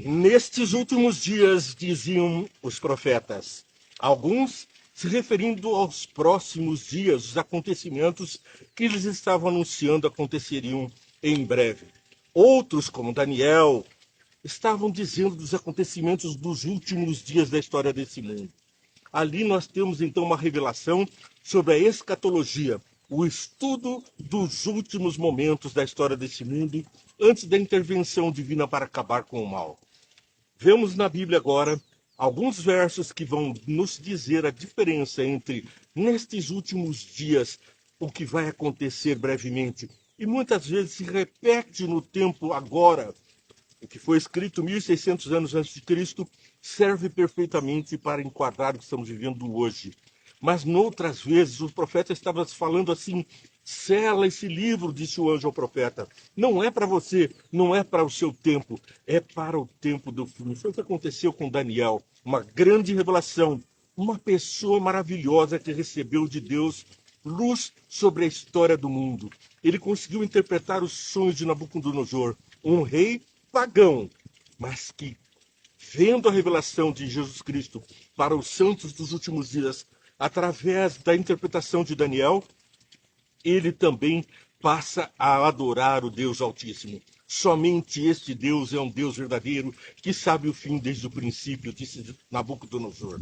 Nestes últimos dias, diziam os profetas, alguns se referindo aos próximos dias, os acontecimentos que eles estavam anunciando aconteceriam em breve. Outros, como Daniel, estavam dizendo dos acontecimentos dos últimos dias da história desse mundo. Ali nós temos então uma revelação sobre a escatologia, o estudo dos últimos momentos da história desse mundo, antes da intervenção divina para acabar com o mal. Vemos na Bíblia agora alguns versos que vão nos dizer a diferença entre, nestes últimos dias, o que vai acontecer brevemente. E muitas vezes se repete no tempo agora. O que foi escrito 1600 anos antes de Cristo serve perfeitamente para enquadrar o que estamos vivendo hoje. Mas noutras vezes o profeta estava falando assim: sela esse livro, disse o anjo ao profeta. Não é para você, não é para o seu tempo, é para o tempo do fim. Foi o que aconteceu com Daniel, uma grande revelação, uma pessoa maravilhosa que recebeu de Deus luz sobre a história do mundo. Ele conseguiu interpretar os sonhos de Nabucodonosor, um rei pagão, mas que, vendo a revelação de Jesus Cristo para os santos dos últimos dias, através da interpretação de Daniel, ele também passa a adorar o Deus Altíssimo. Somente este Deus é um Deus verdadeiro, que sabe o fim desde o princípio, disse Nabucodonosor.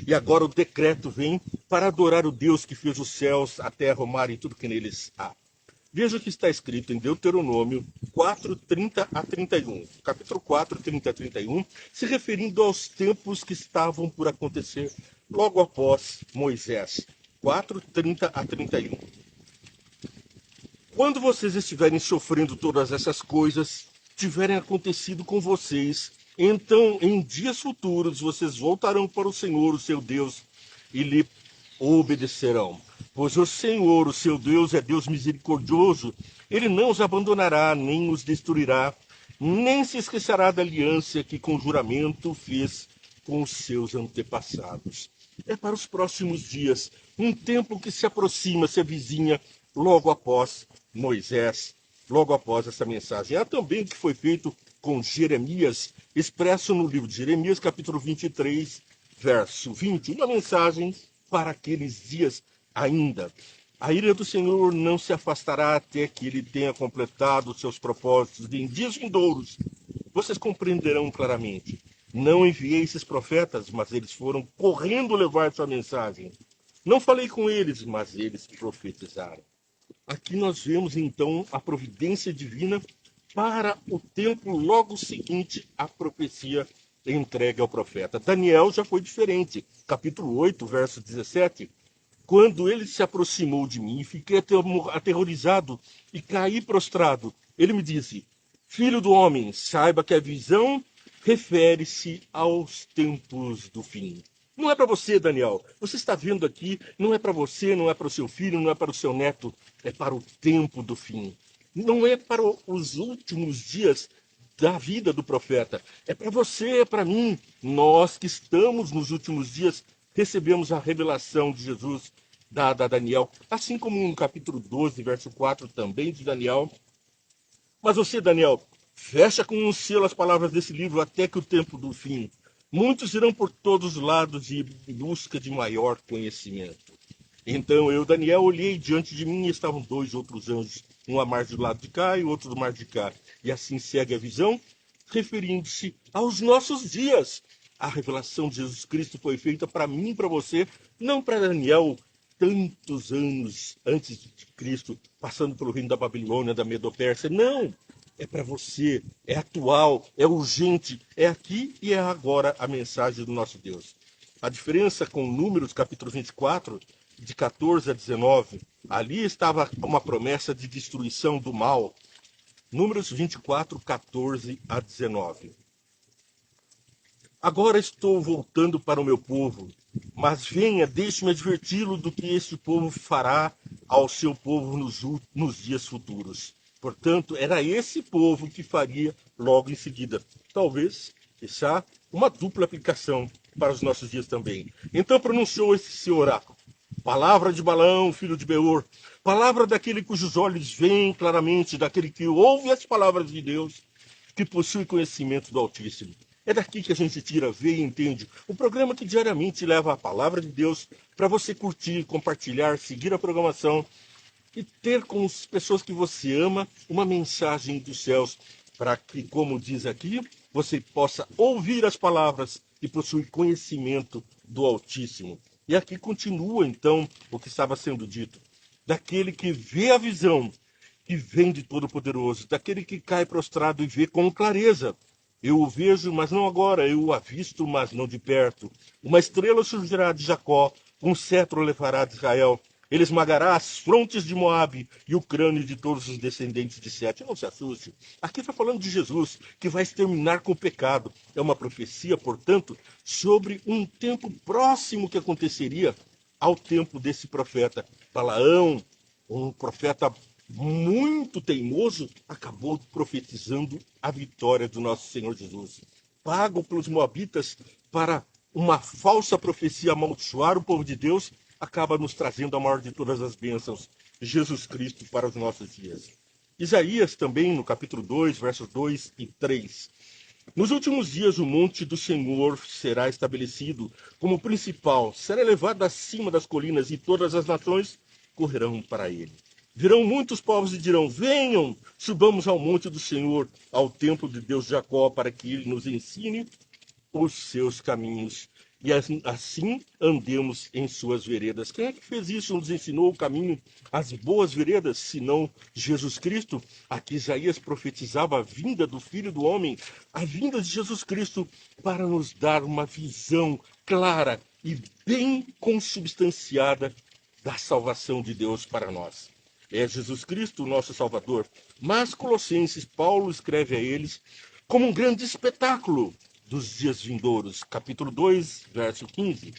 E agora o decreto vem para adorar o Deus que fez os céus, a terra, o mar e tudo que neles há. Veja o que está escrito em Deuteronômio 4, 30 a 31. Capítulo 4, 30 a 31, se referindo aos tempos que estavam por acontecer logo após Moisés. 4, 30 a 31. Quando vocês estiverem sofrendo todas essas coisas, tiverem acontecido com vocês, então em dias futuros vocês voltarão para o Senhor, o seu Deus, e lhe obedecerão. Pois o Senhor, o seu Deus, é Deus misericordioso. Ele não os abandonará, nem os destruirá, nem se esquecerá da aliança que com juramento fez com os seus antepassados. É para os próximos dias, um tempo que se aproxima, se avizinha logo após Moisés, logo após essa mensagem. Há também o que foi feito com Jeremias, expresso no livro de Jeremias, capítulo 23, verso 20, uma mensagem para aqueles dias ainda. A ira do Senhor não se afastará até que ele tenha completado os seus propósitos. Em dias vindouros, vocês compreenderão claramente. Não enviei esses profetas, mas eles foram correndo levar sua mensagem. Não falei com eles, mas eles profetizaram. Aqui nós vemos então a providência divina para o tempo logo seguinte à profecia entregue ao profeta. Daniel já foi diferente. Capítulo 8, verso 17. Quando ele se aproximou de mim, fiquei aterrorizado e caí prostrado. Ele me disse: filho do homem, saiba que a visão refere-se aos tempos do fim. Não é para você, Daniel. Você está vendo aqui, não é para você, não é para o seu filho, não é para o seu neto, é para o tempo do fim. Não é para os últimos dias da vida do profeta. É para você, é para mim. Nós que estamos nos últimos dias, recebemos a revelação de Jesus dada a Daniel, assim como no capítulo 12, verso 4 também de Daniel. Mas você, Daniel, fecha com um selo as palavras desse livro até que o tempo do fim. Muitos irão por todos os lados em busca de maior conhecimento. Então eu, Daniel, olhei diante de mim e estavam dois outros anjos, um à margem do lado de cá e outro do mar de cá. E assim segue a visão, referindo-se aos nossos dias. A revelação de Jesus Cristo foi feita para mim e para você, não para Daniel, tantos anos antes de Cristo, passando pelo reino da Babilônia, da Medo-Pérsia. Não! É para você, é atual, é urgente, é aqui e é agora a mensagem do nosso Deus. A diferença com Números, capítulo 24, de 14 a 19, ali estava uma promessa de destruição do mal. Números 24, 14 a 19. Agora estou voltando para o meu povo, mas venha, deixe-me adverti-lo do que este povo fará ao seu povo nos dias futuros. Portanto, era esse povo que faria logo em seguida. Talvez, quizá, uma dupla aplicação para os nossos dias também. Então pronunciou esse seu oráculo. Palavra de Balaão, filho de Beor. Palavra daquele cujos olhos veem claramente, daquele que ouve as palavras de Deus, que possui conhecimento do Altíssimo. É daqui que a gente tira, vê e entende. O programa que diariamente leva a palavra de Deus para você curtir, compartilhar, seguir a programação e ter com as pessoas que você ama uma mensagem dos céus, para que, como diz aqui, você possa ouvir as palavras e possuir conhecimento do Altíssimo. E aqui continua, então, o que estava sendo dito. Daquele que vê a visão que vem de Todo-Poderoso, daquele que cai prostrado e vê com clareza. Eu o vejo, mas não agora, eu o avisto, mas não de perto. Uma estrela surgirá de Jacó, um cetro levará de Israel. Ele esmagará as frontes de Moabe e o crânio de todos os descendentes de Sete. Não se assuste. Aqui está falando de Jesus, que vai exterminar com o pecado. É uma profecia, portanto, sobre um tempo próximo que aconteceria ao tempo desse profeta. Balaão, um profeta muito teimoso, acabou profetizando a vitória do nosso Senhor Jesus. Pago pelos moabitas para uma falsa profecia amaldiçoar o povo de Deus, acaba nos trazendo a maior de todas as bênçãos, Jesus Cristo, para os nossos dias. Isaías também, no capítulo 2, versos 2 e 3. Nos últimos dias o monte do Senhor será estabelecido como principal, será elevado acima das colinas e todas as nações correrão para ele. Virão muitos povos e dirão, venham, subamos ao monte do Senhor, ao templo de Deus de Jacó, para que ele nos ensine os seus caminhos. E assim andemos em suas veredas. Quem é que fez isso? Nos ensinou o caminho, as boas veredas, senão Jesus Cristo? Aqui Isaías profetizava a vinda do Filho do Homem, a vinda de Jesus Cristo, para nos dar uma visão clara e bem consubstanciada da salvação de Deus para nós. É Jesus Cristo, o nosso Salvador. Mas Colossenses, Paulo escreve a eles como um grande espetáculo dos dias vindouros. Capítulo 2, verso 15.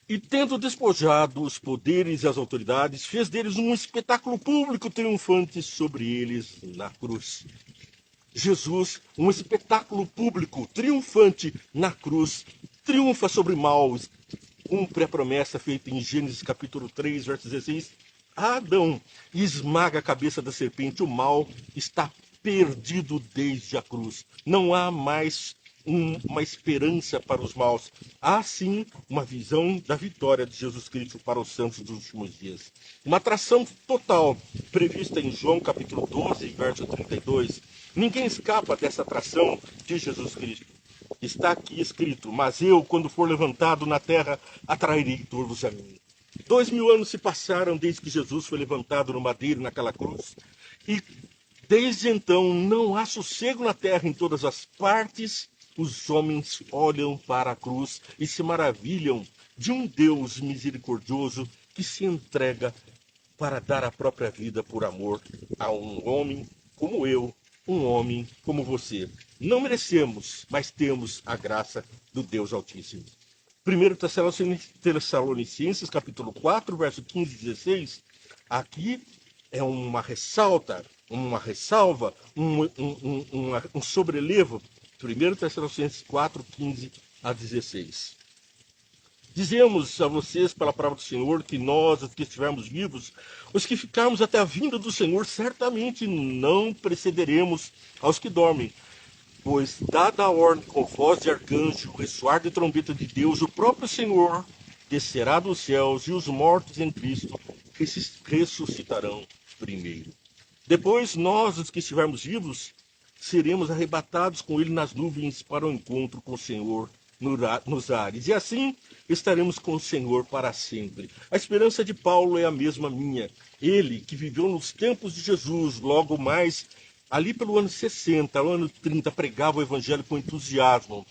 E tendo despojado os poderes e as autoridades, fez deles um espetáculo público triunfante sobre eles na cruz. Jesus, um espetáculo público triunfante na cruz, triunfa sobre mal, cumpre a promessa feita em Gênesis capítulo 3, verso 16, a Adão, e esmaga a cabeça da serpente. O mal está perdido desde a cruz. Não há mais uma esperança para os maus. Há sim uma visão da vitória de Jesus Cristo para os santos dos últimos dias. Uma atração total prevista em João capítulo 12, verso 32. Ninguém escapa dessa atração de Jesus Cristo. Está aqui escrito, mas eu, quando for levantado na terra, atrairei todos a mim. 2000 anos se passaram desde que Jesus foi levantado no madeiro, naquela cruz. E desde então não há sossego na terra. Em todas as partes, os homens olham para a cruz e se maravilham de um Deus misericordioso que se entrega para dar a própria vida por amor a um homem como eu, um homem como você. Não merecemos, mas temos a graça do Deus Altíssimo. 1 Tessalonicenses, capítulo 4, verso 15 e 16, aqui é uma ressalva, um sobrelevo. 1 Tessalonicenses 4, 15 a 16. Dizemos a vocês, pela palavra do Senhor, que nós, os que estivermos vivos, os que ficarmos até a vinda do Senhor, certamente não precederemos aos que dormem. Pois, dada a ordem com voz de arcanjo, ressoar de trombeta de Deus, o próprio Senhor descerá dos céus e os mortos em Cristo ressuscitarão primeiro. Depois, nós, os que estivermos vivos, seremos arrebatados com ele nas nuvens para o encontro com o Senhor nos ares. E assim estaremos com o Senhor para sempre. A esperança de Paulo é a mesma minha. Ele, que viveu nos tempos de Jesus, logo mais ali pelo ano 60, ano 30, pregava o evangelho com entusiasmo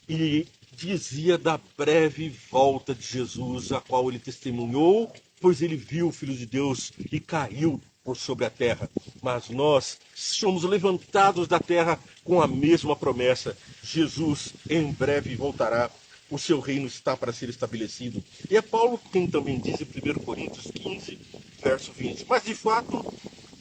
e dizia da breve volta de Jesus, a qual ele testemunhou, pois ele viu o Filho de Deus e caiu por sobre a terra. Mas nós somos levantados da terra com a mesma promessa. Jesus em breve voltará. O seu reino está para ser estabelecido. E é Paulo quem também diz em 1 Coríntios 15, verso 20. Mas de fato,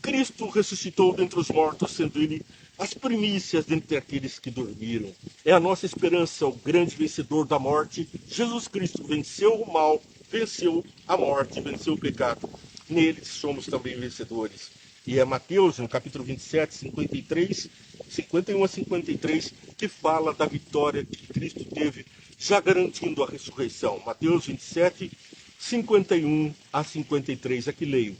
Cristo ressuscitou dentre os mortos, sendo ele as primícias dentre aqueles que dormiram. É a nossa esperança, o grande vencedor da morte. Jesus Cristo venceu o mal, venceu a morte, venceu o pecado. Nele somos também vencedores. E é Mateus, no capítulo 27, 53, 51 a 53, que fala da vitória que Cristo teve, já garantindo a ressurreição. Mateus 27, 51 a 53, aqui leio.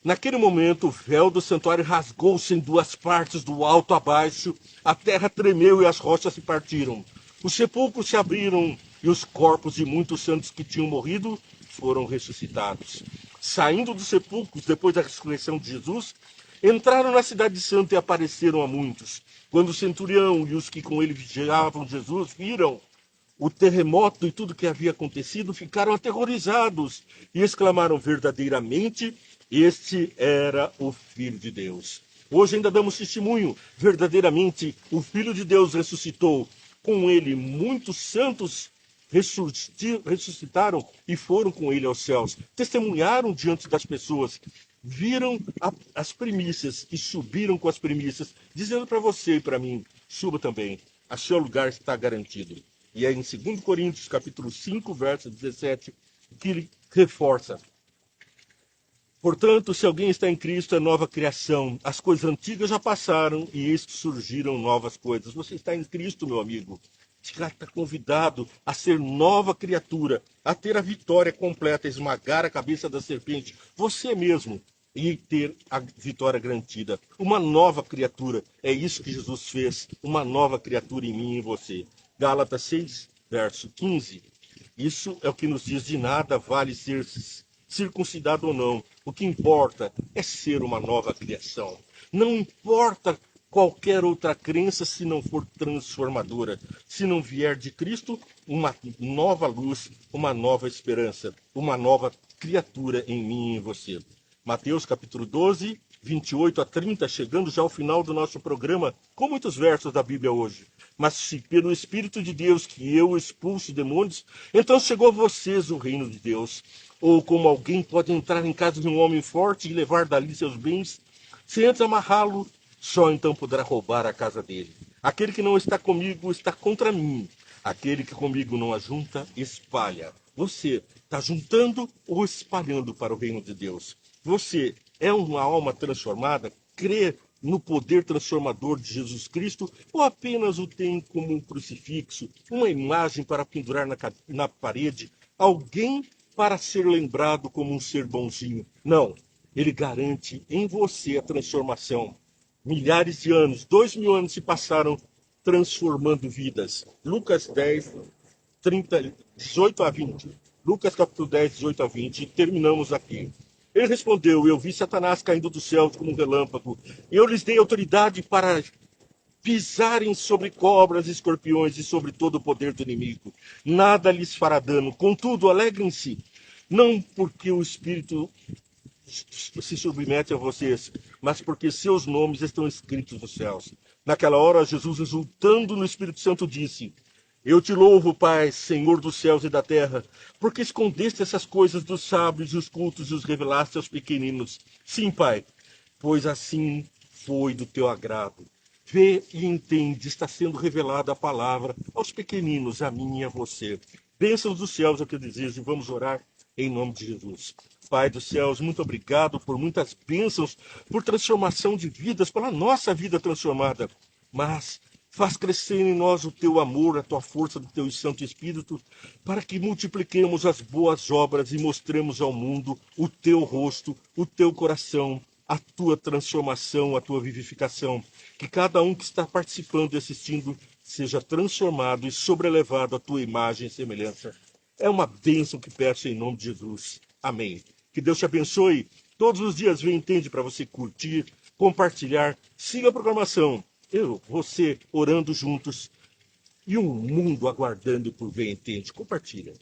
Naquele momento, o véu do santuário rasgou-se em duas partes, do alto a baixo. A terra tremeu e as rochas se partiram. Os sepulcros se abriram e os corpos de muitos santos que tinham morrido foram ressuscitados. Saindo dos sepulcros, depois da ressurreição de Jesus, entraram na cidade santa e apareceram a muitos. Quando o centurião e os que com ele vigiavam Jesus viram o terremoto e tudo que havia acontecido, ficaram aterrorizados e exclamaram: verdadeiramente, este era o Filho de Deus. Hoje ainda damos testemunho, verdadeiramente o Filho de Deus ressuscitou. Com ele muitos santos ressuscitaram e foram com ele aos céus. Testemunharam diante das pessoas, viram as primícias e subiram com as primícias, dizendo para você e para mim: suba também, a seu lugar está garantido. E é em 2 Coríntios, capítulo 5, verso 17, que ele reforça: portanto, se alguém está em Cristo, é nova criação. As coisas antigas já passaram e eis que surgiram novas coisas. Você está em Cristo, meu amigo. Você está convidado a ser nova criatura, a ter a vitória completa, a esmagar a cabeça da serpente, você mesmo, e ter a vitória garantida. Uma nova criatura. É isso que Jesus fez. Uma nova criatura em mim e em você. Gálatas 6, verso 15. Isso é o que nos diz: de nada vale ser circuncidado ou não. O que importa é ser uma nova criação. Não importa qualquer outra crença se não for transformadora. Se não vier de Cristo, uma nova luz, uma nova esperança, uma nova criatura em mim e em você. Mateus capítulo 12, 28 a 30, chegando já ao final do nosso programa, com muitos versos da Bíblia hoje. Mas se pelo Espírito de Deus que eu expulso demônios, então chegou a vocês o reino de Deus. Ou como alguém pode entrar em casa de um homem forte e levar dali seus bens, se antes amarrá-lo, só então poderá roubar a casa dele. Aquele que não está comigo está contra mim. Aquele que comigo não ajunta, espalha. Você está juntando ou espalhando para o reino de Deus? Você é uma alma transformada? Crê no poder transformador de Jesus Cristo, ou apenas o tem como um crucifixo, uma imagem para pendurar na parede, alguém para ser lembrado como um ser bonzinho? Não, ele garante em você a transformação. Milhares de anos, 2000 anos se passaram transformando vidas. Lucas 10, 30, 18 a 20. Lucas capítulo 10, 18 a 20. E terminamos aqui. Ele respondeu: eu vi Satanás caindo do céu como um relâmpago. Eu lhes dei autoridade para pisarem sobre cobras e escorpiões e sobre todo o poder do inimigo. Nada lhes fará dano. Contudo, alegrem-se, não porque o Espírito se submete a vocês, mas porque seus nomes estão escritos nos céus. Naquela hora, Jesus, exultando no Espírito Santo, disse: eu te louvo, Pai, Senhor dos céus e da terra, porque escondeste essas coisas dos sábios e os cultos e os revelaste aos pequeninos. Sim, Pai, pois assim foi do teu agrado. Vê e entende, está sendo revelada a palavra aos pequeninos, a mim e a você. Bênçãos dos céus é o que eu desejo, e vamos orar em nome de Jesus. Pai dos céus, muito obrigado por muitas bênçãos, por transformação de vidas, pela nossa vida transformada. Mas faz crescer em nós o teu amor, a tua força do teu Santo Espírito, para que multipliquemos as boas obras e mostremos ao mundo o teu rosto, o teu coração, a tua transformação, a tua vivificação. Que cada um que está participando e assistindo seja transformado e sobrelevado à tua imagem e semelhança. É uma bênção que peço em nome de Jesus. Amém. Que Deus te abençoe. Todos os dias vem Entende para você curtir, compartilhar. Siga a programação. Você orando juntos e um mundo aguardando por Vem Entende. Compartilha.